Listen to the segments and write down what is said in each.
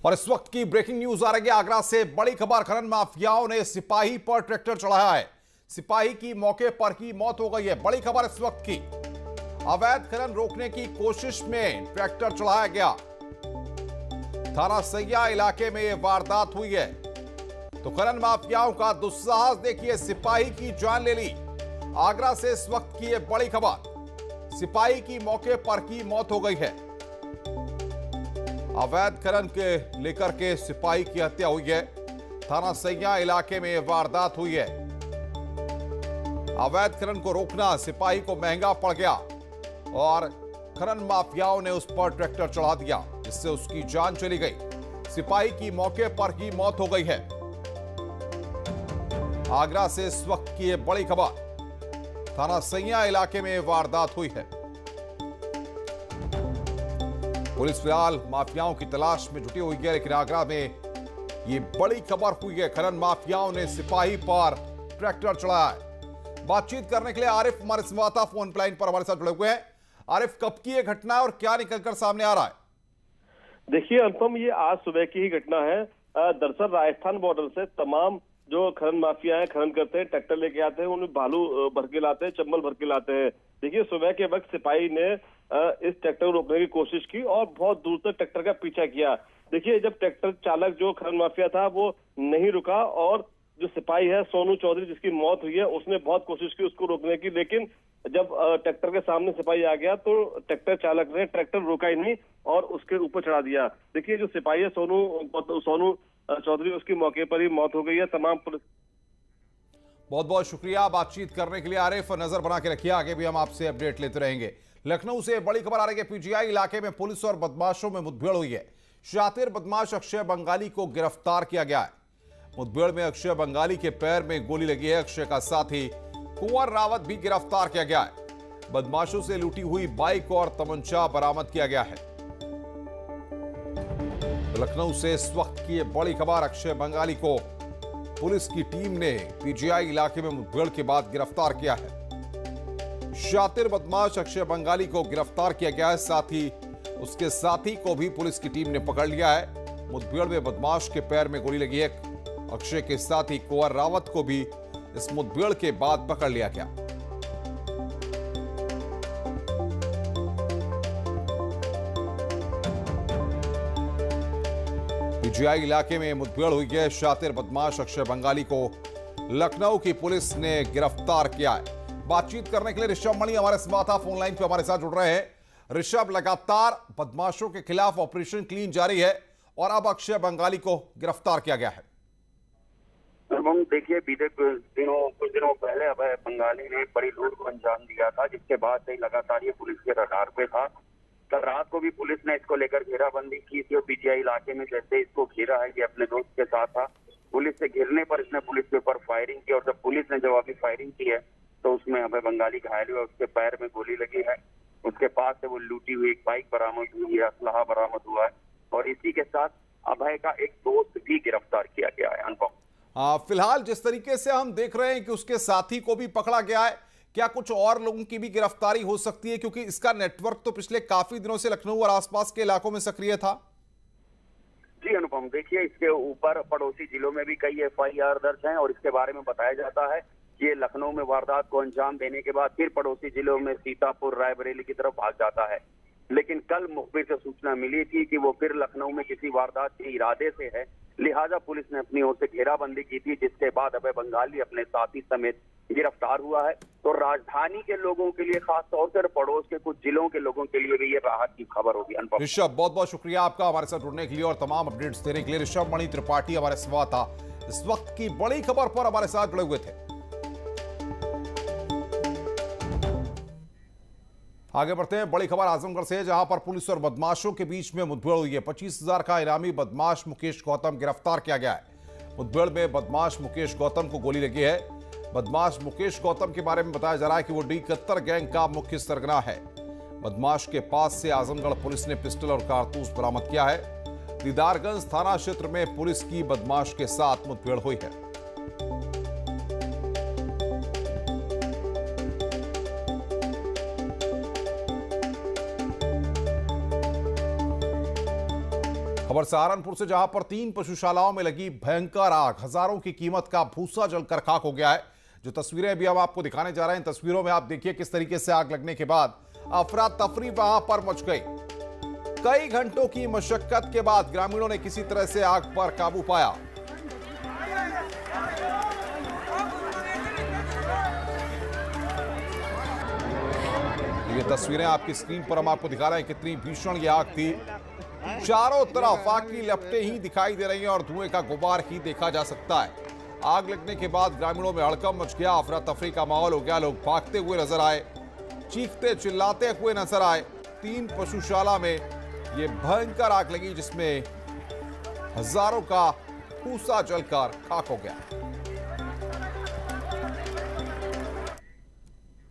और इस वक्त की ब्रेकिंग न्यूज आ रही है आगरा से। बड़ी खबर, खनन माफियाओं ने सिपाही पर ट्रैक्टर चढ़ाया है। सिपाही की मौके पर ही मौत हो गई है। बड़ी खबर इस वक्त की। अवैध खनन रोकने की कोशिश में ट्रैक्टर चढ़ाया गया। थाना सैया इलाके में यह वारदात हुई है। तो खनन माफियाओं का दुस्साहस देखिए, सिपाही की जान ले ली। आगरा से इस वक्त की यह बड़ी खबर। सिपाही की मौके पर ही मौत हो गई है। अवैध खनन के लेकर के सिपाही की हत्या हुई है। थाना सैया इलाके में यह वारदात हुई है। अवैध खनन को रोकना सिपाही को महंगा पड़ गया और खनन माफियाओं ने उस पर ट्रैक्टर चढ़ा दिया, जिससे उसकी जान चली गई। सिपाही की मौके पर ही मौत हो गई है। आगरा से इस वक्त की यह बड़ी खबर। थाना सैया इलाके में वारदात हुई है। पुलिस फिलहाल माफियाओं की तलाश में जुटी हुई है, लेकिन आगरा में यह बड़ी खबर हुई है। खनन माफियाओं ने सिपाही पर ट्रैक्टर चढ़ाया है। बातचीत करने के लिए आरिफ हमारे संवाददाता फोन लाइन पर हमारे साथ जुड़े हुए हैं। आरिफ, कब की यह घटना है और क्या निकलकर सामने आ रहा है? देखिए अनुपम, ये आज सुबह की ही घटना है। दरअसल राजस्थान बॉर्डर से तमाम जो खनन माफिया है, खनन करते हैं, ट्रैक्टर लेके आते हैं, उन्हें बालू भर के लाते हैं, चम्बल भर के लाते हैं। देखिए सुबह के वक्त सिपाही ने इस ट्रैक्टर को रोकने की कोशिश की और बहुत दूर तक ट्रैक्टर का पीछा किया। देखिए जब ट्रैक्टर चालक जो खनन माफिया था वो नहीं रुका और जो सिपाही है सोनू चौधरी, जिसकी मौत हुई है, उसने बहुत कोशिश की उसको रोकने की, लेकिन जब ट्रैक्टर के सामने सिपाही आ गया तो ट्रैक्टर चालक ने ट्रैक्टर रोका ही नहीं और उसके ऊपर चढ़ा दिया। देखिए जो सिपाही है सोनू चौधरी, उसकी मौके पर ही मौत हो गई है। तमाम पुलिस। बहुत बहुत शुक्रिया बातचीत करने के लिए आरिफ। नजर बना के रखिए, आगे भी हम आपसे अपडेट लेते रहेंगे। लखनऊ से बड़ी खबर आ रही है। पीजीआई इलाके में पुलिस और बदमाशों में मुठभेड़ हुई है। शातिर बदमाश अक्षय बंगाली को गिरफ्तार किया गया है। मुठभेड़ में अक्षय बंगाली के पैर में गोली लगी है। अक्षय का साथी कुंवर रावत भी गिरफ्तार किया गया है। बदमाशों से लूटी हुई बाइक और तमंचा बरामद किया गया है। लखनऊ से इस वक्त की यह बड़ी खबर। अक्षय बंगाली को पुलिस की टीम ने पीजीआई इलाके में मुठभेड़ के बाद गिरफ्तार किया है। शातिर बदमाश अक्षय बंगाली को गिरफ्तार किया गया है। साथ ही उसके साथी को भी पुलिस की टीम ने पकड़ लिया है। मुठभेड़ में बदमाश के पैर में गोली लगी है। अक्षय के साथी कुंवर रावत को भी इस मुठभेड़ के बाद पकड़ लिया गया। पीजीआई इलाके में मुठभेड़ हुई है। शातिर बदमाश अक्षय बंगाली को लखनऊ की पुलिस ने गिरफ्तार किया है। बातचीत करने के लिए ऋषभ मणि हमारे संवाददाता फोन लाइन पर हमारे साथ जुड़ रहे हैं। ऋषभ, लगातार बदमाशों के खिलाफ ऑपरेशन क्लीन जारी है और अब अक्षय बंगाली को गिरफ्तार किया गया है। हम देखिए, बीते कुछ दिनों पहले अभय बंगाली ने एक बड़ी लूट को अंजाम दिया था, जिसके बाद से लगातार ये पुलिस के रडार पे था। कल रात को भी पुलिस ने इसको लेकर घेराबंदी की थी और पीजीआई इलाके में जैसे इसको घेरा है, ये अपने दोस्त के साथ था। पुलिस से घिरने पर इसने पुलिस के ऊपर फायरिंग की और जब पुलिस ने जवाबी फायरिंग की है तो उसमें अभय बंगाली घायल हुआ। उसके पैर में गोली लगी है। उसके पास से वो लूटी हुई एक बाइक बरामद हुई है, असलहा बरामद हुआ है और इसी के साथ अभय का एक दोस्त भी गिरफ्तार किया गया है। अनुपम, फिलहाल जिस तरीके से हम देख रहे हैं कि उसके साथी को भी पकड़ा गया है, क्या कुछ और लोगों की भी गिरफ्तारी हो सकती है? क्योंकि इसका नेटवर्क तो पिछले काफी दिनों से लखनऊ और आसपास के इलाकों में सक्रिय था। जी अनुपम, देखिए इसके ऊपर पड़ोसी जिलों में भी कई FIR दर्ज हैं और इसके बारे में बताया जाता है कि ये लखनऊ में वारदात को अंजाम देने के बाद फिर पड़ोसी जिलों में सीतापुर, रायबरेली की तरफ भाग जाता है। लेकिन कल मुखबिर से सूचना मिली थी कि वो फिर लखनऊ में किसी वारदात के इरादे से है, लिहाजा पुलिस ने अपनी ओर से घेराबंदी की थी, जिसके बाद अभय बंगाली अपने साथी समेत गिरफ्तार हुआ है। तो राजधानी के लोगों के लिए, खास तौर पर पड़ोस के कुछ जिलों के लोगों के लिए भी ये राहत की खबर होगी। अनुपम, ऋषभ, बहुत बहुत शुक्रिया आपका हमारे साथ जुड़ने के लिए और तमाम अपडेट्स देने के लिए। ऋषभ मणि त्रिपाठी हमारे संवाददाता इस वक्त की बड़ी खबर पर हमारे साथ जुड़े हुए थे। आगे बढ़ते हैं। बड़ी खबर आजमगढ़ से है, जहां पर पुलिस और बदमाशों के बीच में मुठभेड़ हुई है। 25,000 का इनामी बदमाश मुकेश गौतम गिरफ्तार किया गया है। मुठभेड़ में बदमाश मुकेश गौतम को गोली लगी है। बदमाश मुकेश गौतम के बारे में बताया जा रहा है कि वो D71 गैंग का मुख्य सरगना है। बदमाश के पास से आजमगढ़ पुलिस ने पिस्टल और कारतूस बरामद किया है। दीदारगंज थाना क्षेत्र में पुलिस की बदमाश के साथ मुठभेड़ हुई है। खबर सहारनपुर से, जहां पर 3 पशुशालाओं में लगी भयंकर आग, हजारों की कीमत का भूसा जलकर खाक हो गया है। जो तस्वीरें अभी हम आपको दिखाने जा रहे हैं, तस्वीरों में आप देखिए किस तरीके से आग लगने के बाद अफरा तफरी वहां पर मच गई। कई घंटों की मशक्कत के बाद ग्रामीणों ने किसी तरह से आग पर काबू पाया। ये तस्वीरें आपकी स्क्रीन पर हम आपको दिखा रहे हैं, कितनी भीषण ये आग थी। चारों तरफ आग की लपटें ही दिखाई दे रही हैं और धुएं का गुबार ही देखा जा सकता है। आग लगने के बाद ग्रामीणों में हड़कंप मच गया, अफरा तफरी का माहौल हो गया। लोग भागते हुए नजर आए, चीखते चिल्लाते हुए नजर आए। 3 पशुशाला में ये भयंकर आग लगी, जिसमें हजारों का भूसा जलकर खाक हो गया।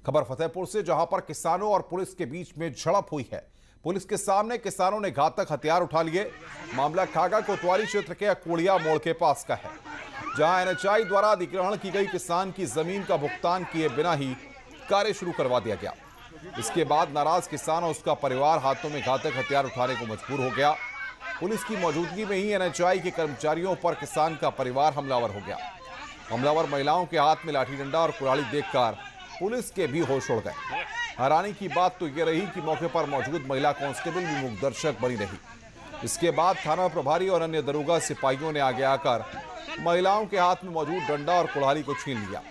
खबर फतेहपुर से, जहां पर किसानों और पुलिस के बीच में झड़प हुई है। पुलिस के सामने किसानों ने घातक हथियार उठा लिए। मामला खागा कोतवाली क्षेत्र के अकोड़िया मोड़ के पास का है, जहां एनएचआई द्वारा अधिग्रहण की गई किसान की जमीन का भुगतान किए बिना ही कार्य शुरू करवा दिया गया। इसके बाद नाराज किसान और उसका परिवार हाथों में घातक हथियार उठाने को मजबूर हो गया। पुलिस की मौजूदगी में ही एनएचआई के कर्मचारियों पर किसान का परिवार हमलावर हो गया। हमलावर महिलाओं के हाथ में लाठी डंडा और कुल्हाड़ी देखकर पुलिस के भी होश उड़ गए। हैरानी की बात तो यह रही कि मौके पर मौजूद महिला कांस्टेबल भी मूक दर्शक बनी रही। इसके बाद थाना प्रभारी और अन्य दरोगा सिपाहियों ने आगे आकर महिलाओं के हाथ में मौजूद डंडा और कुल्हाड़ी को छीन लिया।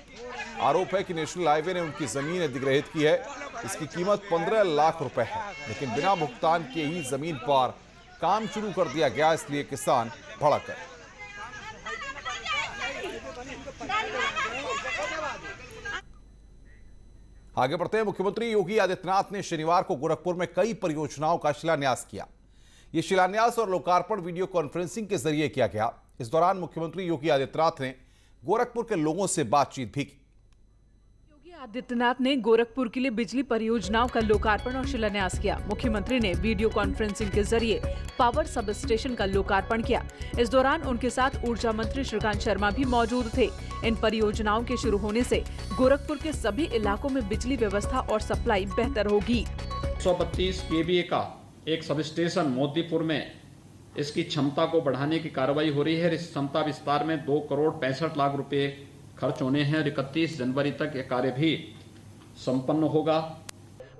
आरोप है कि नेशनल हाईवे ने उनकी जमीन अधिग्रहित की है। इसकी कीमत 15 लाख रुपए है, लेकिन बिना भुगतान के ही जमीन पर काम शुरू कर दिया गया, इसलिए किसान भड़क गए। आगे बढ़ते हैं। मुख्यमंत्री योगी आदित्यनाथ ने शनिवार को गोरखपुर में कई परियोजनाओं का शिलान्यास किया। यह शिलान्यास और लोकार्पण वीडियो कॉन्फ्रेंसिंग के जरिए किया गया। इस दौरान मुख्यमंत्री योगी आदित्यनाथ ने गोरखपुर के लोगों से बातचीत भी की। योगी आदित्यनाथ ने गोरखपुर के लिए बिजली परियोजनाओं का लोकार्पण और शिलान्यास किया। मुख्यमंत्री ने वीडियो कॉन्फ्रेंसिंग के जरिए पावर सब स्टेशन का लोकार्पण किया। इस दौरान उनके साथ ऊर्जा मंत्री श्रीकांत शर्मा भी मौजूद थे। इन परियोजनाओं के शुरू होने से गोरखपुर के सभी इलाकों में बिजली व्यवस्था और सप्लाई बेहतर होगी। 132 केवीए का एक सब स्टेशन मोदीपुर में इसकी क्षमता को बढ़ाने की कार्रवाई हो रही है। इस क्षमता विस्तार में 2 करोड़ 65 लाख रुपए खर्च होने हैं और 31 जनवरी तक यह कार्य भी संपन्न होगा।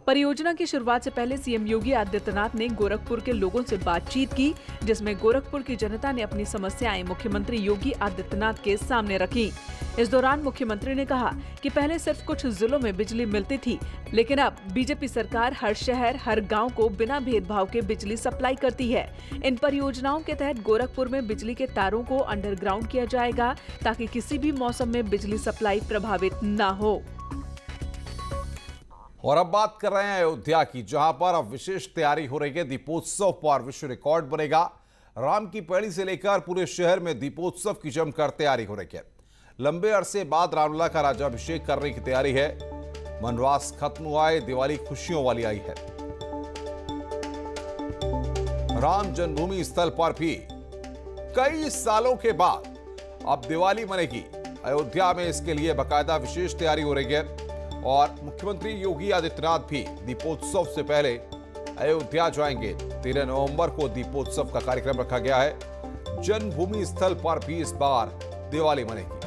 परियोजना की शुरुआत से पहले सीएम योगी आदित्यनाथ ने गोरखपुर के लोगों से बातचीत की, जिसमें गोरखपुर की जनता ने अपनी समस्याएं मुख्यमंत्री योगी आदित्यनाथ के सामने रखी। इस दौरान मुख्यमंत्री ने कहा कि पहले सिर्फ कुछ जिलों में बिजली मिलती थी, लेकिन अब बीजेपी सरकार हर शहर हर गांव को बिना भेदभाव के बिजली सप्लाई करती है। इन परियोजनाओं के तहत गोरखपुर में बिजली के तारों को अंडरग्राउंड किया जाएगा, ताकि किसी भी मौसम में बिजली सप्लाई प्रभावित न हो। और अब बात कर रहे हैं अयोध्या की, जहां पर अब विशेष तैयारी हो रही है। दीपोत्सव पर विश्व रिकॉर्ड बनेगा। राम की पैड़ी से लेकर पूरे शहर में दीपोत्सव की जमकर तैयारी हो रही है। लंबे अरसे बाद रामलला का राज्याभिषेक करने की तैयारी है। वनवास खत्म हुआ है, दिवाली खुशियों वाली आई है। राम जन्मभूमि स्थल पर भी कई सालों के बाद अब दिवाली मनेगी। अयोध्या में इसके लिए बाकायदा विशेष तैयारी हो रही है और मुख्यमंत्री योगी आदित्यनाथ भी दीपोत्सव से पहले अयोध्या जाएंगे। 13 नवंबर को दीपोत्सव का कार्यक्रम रखा गया है। जन्मभूमि स्थल पर भी इस बार दिवाली मनेगी।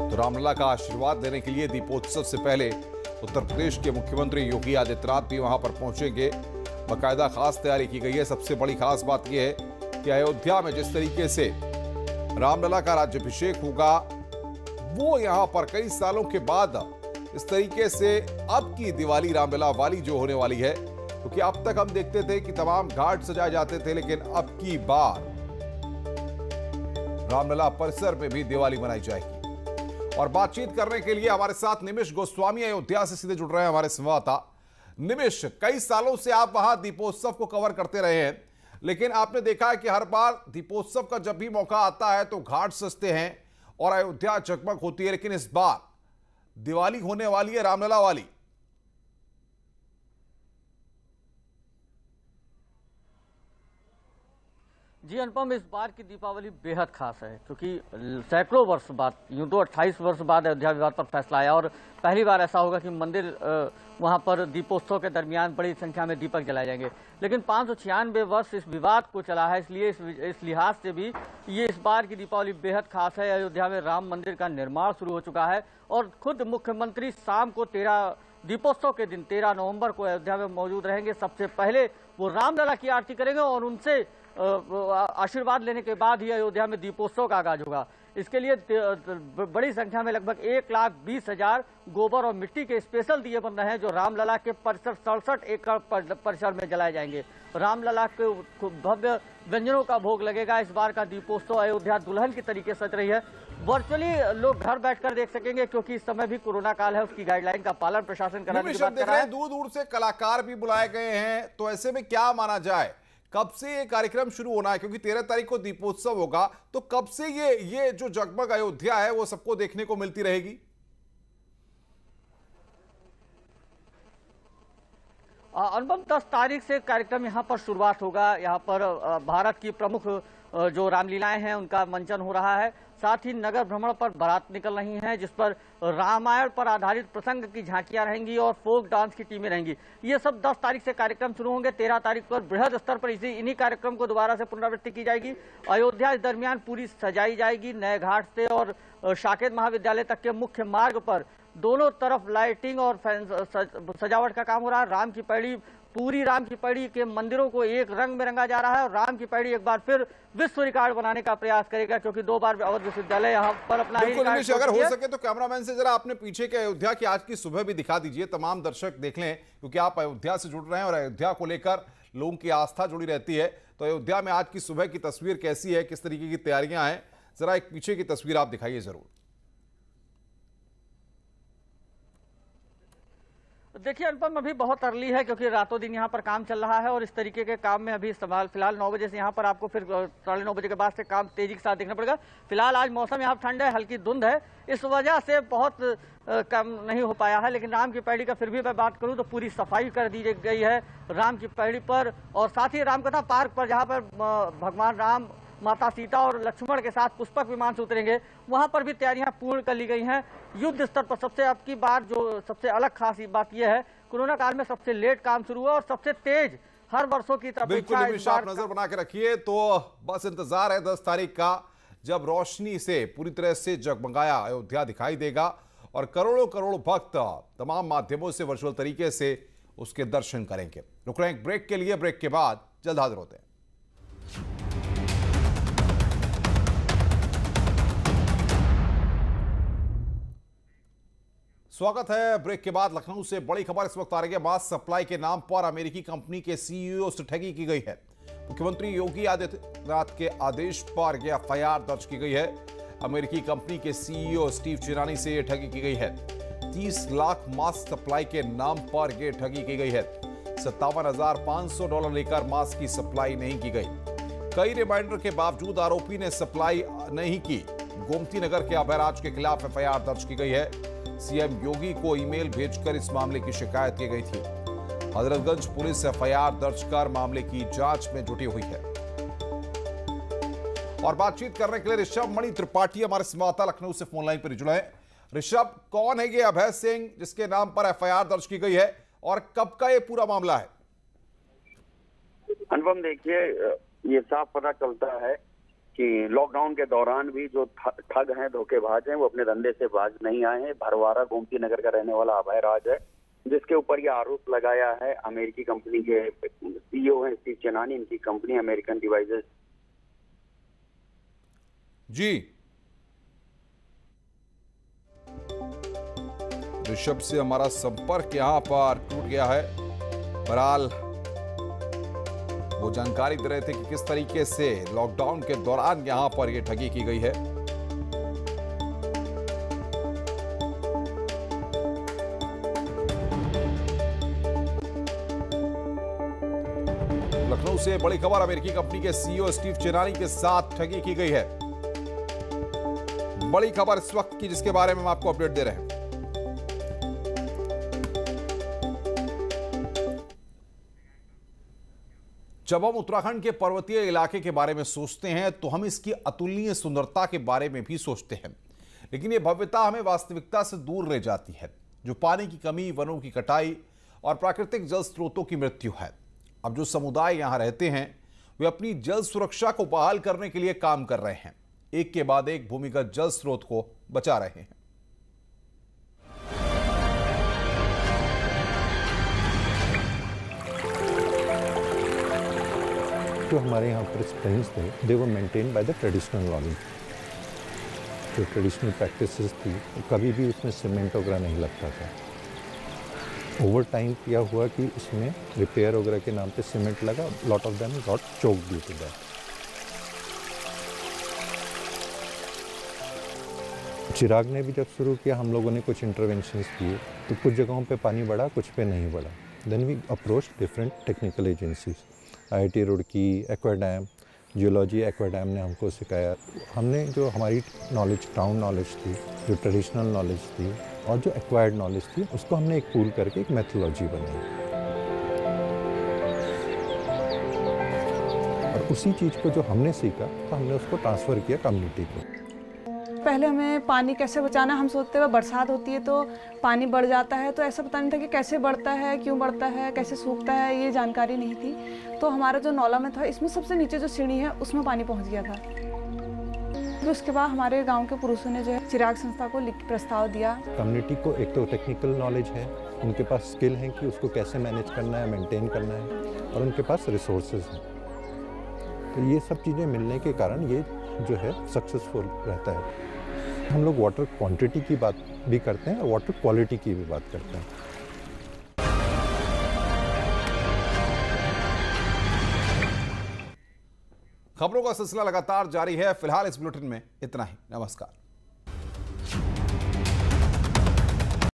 तो रामलला का आशीर्वाद देने के लिए दीपोत्सव से पहले उत्तर प्रदेश के मुख्यमंत्री योगी आदित्यनाथ भी वहां पर पहुंचेंगे। बाकायदा खास तैयारी की गई है। सबसे बड़ी खास बात यह है कि अयोध्या में जिस तरीके से रामलला का राज्याभिषेक होगा, वो यहां पर कई सालों के बाद इस तरीके से अब की दिवाली रामलला वाली जो होने वाली है, क्योंकि अब तक हम देखते थे कि तमाम घाट सजाए जाते थे, लेकिन अब की बार रामलला परिसर में भी दिवाली मनाई जाएगी। और बातचीत करने के लिए हमारे साथ निमिष गोस्वामी अयोध्या से सीधे जुड़ रहे हैं, हमारे संवाददाता। निमिष, कई सालों से आप वहां दीपोत्सव को कवर करते रहे हैं, लेकिन आपने देखा है कि हर बार दीपोत्सव का जब भी मौका आता है तो घाट सजते हैं और अयोध्या जगमग होती है, लेकिन इस बार दिवाली होने वाली है रामलला वाली। जी अनुपम, इस बार की दीपावली बेहद खास है क्योंकि सैकड़ों वर्ष बाद, यूं तो 28 वर्ष बाद अयोध्या विवाद पर फैसला आया और पहली बार ऐसा होगा कि मंदिर वहां पर दीपोत्सव के दरमियान बड़ी संख्या में दीपक जलाए जाएंगे। लेकिन 596 वर्ष इस विवाद को चला है, इसलिए इस लिहाज से भी ये इस बार की दीपावली बेहद खास है। अयोध्या में राम मंदिर का निर्माण शुरू हो चुका है और खुद मुख्यमंत्री शाम को दीपोत्सव के दिन 13 नवंबर को अयोध्या में मौजूद रहेंगे। सबसे पहले वो रामलला की आरती करेंगे और उनसे आशीर्वाद लेने के बाद ही अयोध्या में दीपोत्सव का आगाज होगा। इसके लिए बड़ी संख्या में लगभग 1,20,000 गोबर और मिट्टी के स्पेशल दिए बन रहे हैं जो रामलला के परिसर 67 एकड़ परिसर में जलाए जाएंगे। रामलला के भव्य व्यंजनों का भोग लगेगा। इस बार का दीपोत्सव अयोध्या दुल्हन की तरीके सज रही है। वर्चुअली लोग घर बैठकर देख सकेंगे क्योंकि इस समय भी कोरोना काल है, उसकी गाइडलाइन का पालन प्रशासन कराने की बात कर रहा है। दूर दूर से कलाकार भी बुलाए गए हैं, तो ऐसे में क्या माना जाए कब से ये कार्यक्रम शुरू होना है? क्योंकि 13 तारीख को दीपोत्सव होगा, तो कब से ये जो जगमग अयोध्या है वो सबको देखने को मिलती रहेगी? अनुपम 10 तारीख से कार्यक्रम यहाँ पर शुरुआत होगा। यहाँ पर भारत की प्रमुख जो रामलीलाएं हैं उनका मंचन हो रहा है। साथ ही नगर भ्रमण पर बारात निकल रही हैं जिस पर रामायण पर आधारित प्रसंग की झांकियां रहेंगी और फोक डांस की टीमें रहेंगी। ये सब 10 तारीख से कार्यक्रम शुरू होंगे। 13 तारीख पर बृहद स्तर पर इन्हीं कार्यक्रम को दोबारा से पुनरावृत्ति की जाएगी। अयोध्या इस दरमियान पूरी सजाई जाएगी। नए घाट से और साकेत महाविद्यालय तक के मुख्य मार्ग पर दोनों तरफ लाइटिंग और सजावट का काम हो रहा है। राम की पैड़ी, पूरी राम की पैड़ी के मंदिरों को एक रंग में रंगा जा रहा है और राम की पैड़ी एक बार फिर विश्व रिकॉर्ड बनाने का प्रयास करेगा क्योंकि 2 बार अवध विश्वविद्यालय यहाँ पर अपना अगर हो सके तो कैमरामैन से जरा आपने पीछे के अयोध्या की आज की सुबह भी दिखा दीजिए, तमाम दर्शक देख लें, क्योंकि आप अयोध्या से जुड़ रहे हैं और अयोध्या को लेकर लोगों की आस्था जुड़ी रहती है। तो अयोध्या में आज की सुबह की तस्वीर कैसी है, किस तरीके की तैयारियां हैं, जरा एक पीछे की तस्वीर आप दिखाइए जरूर। देखिए अनुपम, अभी बहुत अर्ली है क्योंकि रातों दिन यहाँ पर काम चल रहा है और इस तरीके के काम में अभी फिलहाल 9 बजे से यहाँ पर आपको फिर 9:30 बजे के बाद से काम तेजी के साथ देखना पड़ेगा। फिलहाल आज मौसम यहाँ ठंड है, हल्की धुंध है, इस वजह से बहुत कम नहीं हो पाया है। लेकिन राम की पैड़ी का फिर भी मैं बात करूँ तो पूरी सफाई कर दी गई है राम की पैड़ी पर और साथ ही रामकथा पार्क पर जहाँ पर भगवान राम, माता सीता और लक्ष्मण के साथ पुष्पक विमान से उतरेंगे, वहां पर भी तैयारियां पूर्ण कर ली गई हैं। युद्ध स्तर पर सबसे अब की बार जो सबसे अलग खास बात यह है, कोरोना काल में सबसे लेट काम शुरू हुआ और सबसे तेज हर वर्षों की तरफ। बिल्कुल आप नजर बना के रखिए, तो बस इंतजार है 10 तारीख का, जब रोशनी से पूरी तरह से जगमगाया अयोध्या दिखाई देगा और करोड़ों करोड़ भक्त तमाम माध्यमों से वर्चुअल तरीके से उसके दर्शन करेंगे। रुक रहे हैं ब्रेक के लिए, ब्रेक के बाद जल्द हाजिर होते हैं। स्वागत है ब्रेक के बाद। लखनऊ से बड़ी खबर इस वक्त आ रही है। मास्क सप्लाई के नाम पर अमेरिकी कंपनी के सीईओ से ठगी की गई है। मुख्यमंत्री योगी आदित्यनाथ के आदेश पर यह एफआईआर दर्ज की गई है। अमेरिकी कंपनी के सीईओ स्टीव चिरानी से यह ठगी की गई है। 30 लाख मास्क सप्लाई के नाम पर यह ठगी की गई है। $57,500 लेकर मास्क की सप्लाई नहीं की गई। कई रिमाइंडर के बावजूद आरोपी ने सप्लाई नहीं की। गोमती नगर के अभयराज के खिलाफ एफआईआर दर्ज की गई है। सीएम योगी को ईमेल भेजकर इस मामले की शिकायत की गई थी। हजरतगंज पुलिस एफआईआर दर्ज कर मामले की जांच में जुटी हुई है। और बातचीत करने के लिए ऋषभ मणि त्रिपाठी हमारे संवाददाता लखनऊ से फोन लाइन पर जुड़े हैं। ऋषभ, कौन है ये अभय सिंह जिसके नाम पर एफआईआर दर्ज की गई है और कब का ये पूरा मामला है? अनुपम, देखिए ये साफ पता चलता है कि लॉकडाउन के दौरान भी जो ठग हैं, धोखेबाज हैं, वो अपने धंधे से बाज नहीं आए हैं। भरवारा गोमती नगर का रहने वाला अभयराज है जिसके ऊपर ये आरोप लगाया है। अमेरिकी कंपनी के सीईओ हैं स्टीव चिरानी, इनकी कंपनी अमेरिकन डिवाइसेस। जी ऋषभ से हमारा संपर्क यहां पर टूट गया है। बहरहाल वो जानकारी दे रहे थे कि किस तरीके से लॉकडाउन के दौरान यहां पर यह ठगी की गई है। लखनऊ से बड़ी खबर, अमेरिकी कंपनी के सीईओ स्टीव चिरानी के साथ ठगी की गई है। बड़ी खबर इस वक्त की जिसके बारे में हम आपको अपडेट दे रहे हैं। जब हम उत्तराखंड के पर्वतीय इलाके के बारे में सोचते हैं तो हम इसकी अतुलनीय सुंदरता के बारे में भी सोचते हैं, लेकिन ये भव्यता हमें वास्तविकता से दूर ले जाती है, जो पानी की कमी, वनों की कटाई और प्राकृतिक जल स्रोतों की मृत्यु है। अब जो समुदाय यहाँ रहते हैं वे अपनी जल सुरक्षा को बहाल करने के लिए काम कर रहे हैं, एक के बाद एक भूमिगत जल स्रोत को बचा रहे हैं। जो हमारे यहाँ पर स्प्रिंग्स थे, they were maintain by the traditional knowledge. जो ट्रेडिशनल प्रैक्टिसेस थी, कभी भी उसमें सीमेंट वगैरह नहीं लगता था। ओवर टाइम क्या हुआ कि इसमें रिपेयर वगैरह के नाम पे सीमेंट लगा, lot of them got choked due to that. Chirag ने भी जब शुरू किया, हम लोगों ने कुछ इंटरवेंशंस किए, तो कुछ जगहों पे पानी बढ़ा, कुछ पे नहीं बढ़ा। Then we approach different technical agencies, IIT Roorkee, एक्वाडैम, जियोलॉजी एक्वाडैम ने हमको सिखाया। हमने जो हमारी नॉलेज, ग्राउंड नॉलेज थी, जो ट्रेडिशनल नॉलेज थी और जो एक्वायर्ड नॉलेज थी, उसको हमने एक पूल करके एक मेथोलॉजी बनाई। और उसी चीज़ को जो हमने सीखा तो हमने उसको ट्रांसफ़र किया कम्युनिटी को। पहले हमें पानी कैसे बचाना, हम सोचते हुए बरसात होती है तो पानी बढ़ जाता है, तो ऐसा पता नहीं था कि कैसे बढ़ता है, क्यों बढ़ता है, कैसे सूखता है, ये जानकारी नहीं थी। तो हमारा जो नौला में था, इसमें सबसे नीचे जो सीढ़ी है उसमें पानी पहुंच गया था। फिर उसके बाद हमारे गांव के पुरुषों ने जो है चिराग संस्था को प्रस्ताव दिया। कम्युनिटी को एक तो टेक्निकल नॉलेज है, उनके पास स्किल है कि उसको कैसे मैनेज करना है, मेंटेन करना है, और उनके पास रिसोर्सेज हैं। तो ये सब चीज़ें मिलने के कारण ये जो है सक्सेसफुल रहता है। हम लोग वाटर क्वांटिटी की बात भी करते हैं और वाटर क्वालिटी की भी बात करते हैं। खबरों का सिलसिला लगातार जारी है। फिलहाल इस बुलेटिन में इतना ही। नमस्कार।